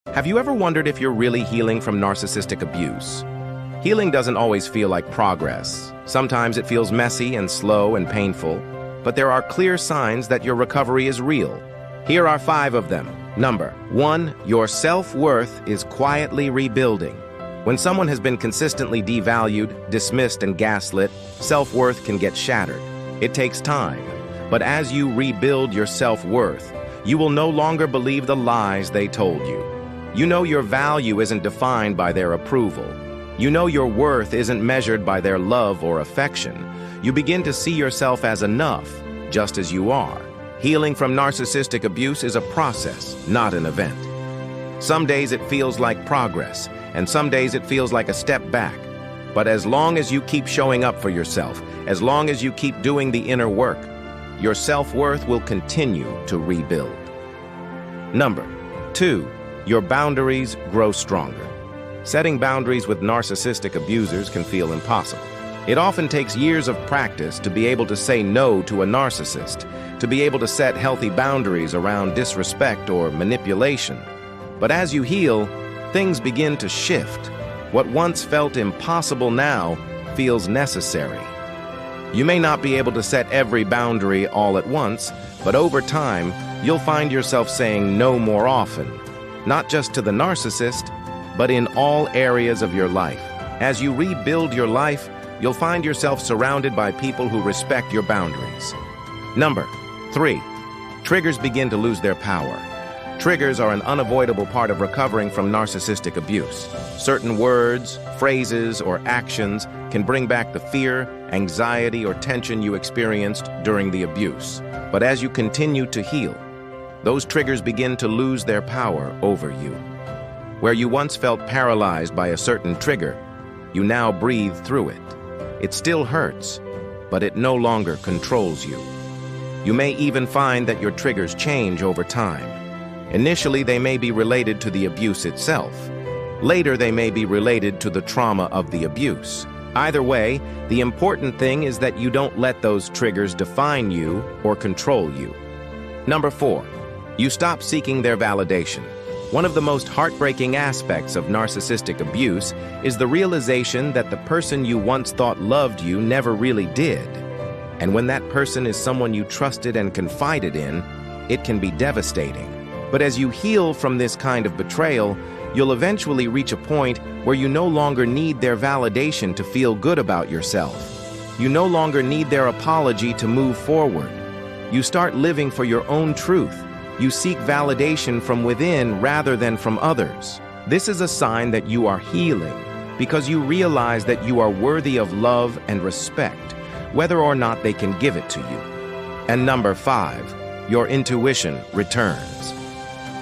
Have you ever wondered if you're really healing from narcissistic abuse? Healing doesn't always feel like progress. Sometimes it feels messy and slow and painful, but there are clear signs that your recovery is real. Here are 5 of them. Number 1, your self-worth is quietly rebuilding. When someone has been consistently devalued, dismissed, and gaslit, self-worth can get shattered. It takes time, but as you rebuild your self-worth, you will no longer believe the lies they told you. You know your value isn't defined by their approval. You know your worth isn't measured by their love or affection. You begin to see yourself as enough, just as you are. Healing from narcissistic abuse is a process, not an event. Some days it feels like progress, and some days it feels like a step back. But as long as you keep showing up for yourself, as long as you keep doing the inner work, your self-worth will continue to rebuild. Number 2, your boundaries grow stronger. Setting boundaries with narcissistic abusers can feel impossible. It often takes years of practice to be able to say no to a narcissist, to be able to set healthy boundaries around disrespect or manipulation. But as you heal, things begin to shift. What once felt impossible now feels necessary. You may not be able to set every boundary all at once, but over time, you'll find yourself saying no more often, not just to the narcissist, but in all areas of your life. As you rebuild your life, you'll find yourself surrounded by people who respect your boundaries. Number 3, triggers begin to lose their power. Triggers are an unavoidable part of recovering from narcissistic abuse. Certain words, phrases, or actions can bring back the fear, anxiety, or tension you experienced during the abuse. But as you continue to heal, those triggers begin to lose their power over you. Where you once felt paralyzed by a certain trigger, you now breathe through it. It still hurts, but it no longer controls you. You may even find that your triggers change over time. Initially, they may be related to the abuse itself. Later, they may be related to the trauma of the abuse. Either way, the important thing is that you don't let those triggers define you or control you. Number 4, you stop seeking their validation. One of the most heartbreaking aspects of narcissistic abuse is the realization that the person you once thought loved you never really did. And when that person is someone you trusted and confided in, it can be devastating. But as you heal from this kind of betrayal, you'll eventually reach a point where you no longer need their validation to feel good about yourself. You no longer need their apology to move forward. You start living for your own truth. You seek validation from within rather than from others. This is a sign that you are healing because you realize that you are worthy of love and respect, whether or not they can give it to you. And number 5, your intuition returns.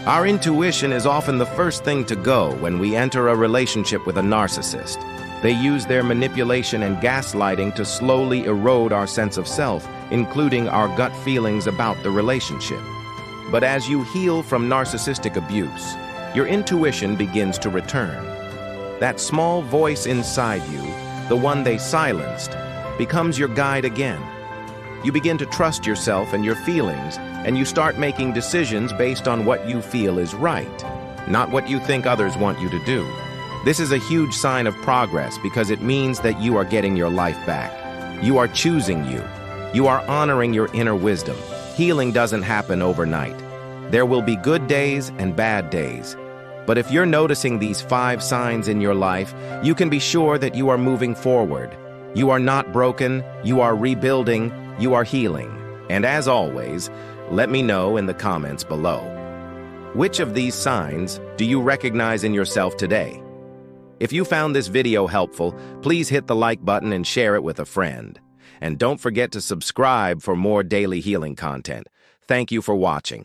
Our intuition is often the first thing to go when we enter a relationship with a narcissist. They use their manipulation and gaslighting to slowly erode our sense of self, including our gut feelings about the relationship. But as you heal from narcissistic abuse, your intuition begins to return. That small voice inside you, the one they silenced, becomes your guide again. You begin to trust yourself and your feelings, and you start making decisions based on what you feel is right, not what you think others want you to do. This is a huge sign of progress because it means that you are getting your life back. You are choosing you. You are honoring your inner wisdom. Healing doesn't happen overnight. There will be good days and bad days. But if you're noticing these 5 signs in your life, you can be sure that you are moving forward. You are not broken, you are rebuilding, you are healing. And as always, let me know in the comments below. Which of these signs do you recognize in yourself today? If you found this video helpful, please hit the like button and share it with a friend. And don't forget to subscribe for more daily healing content. Thank you for watching.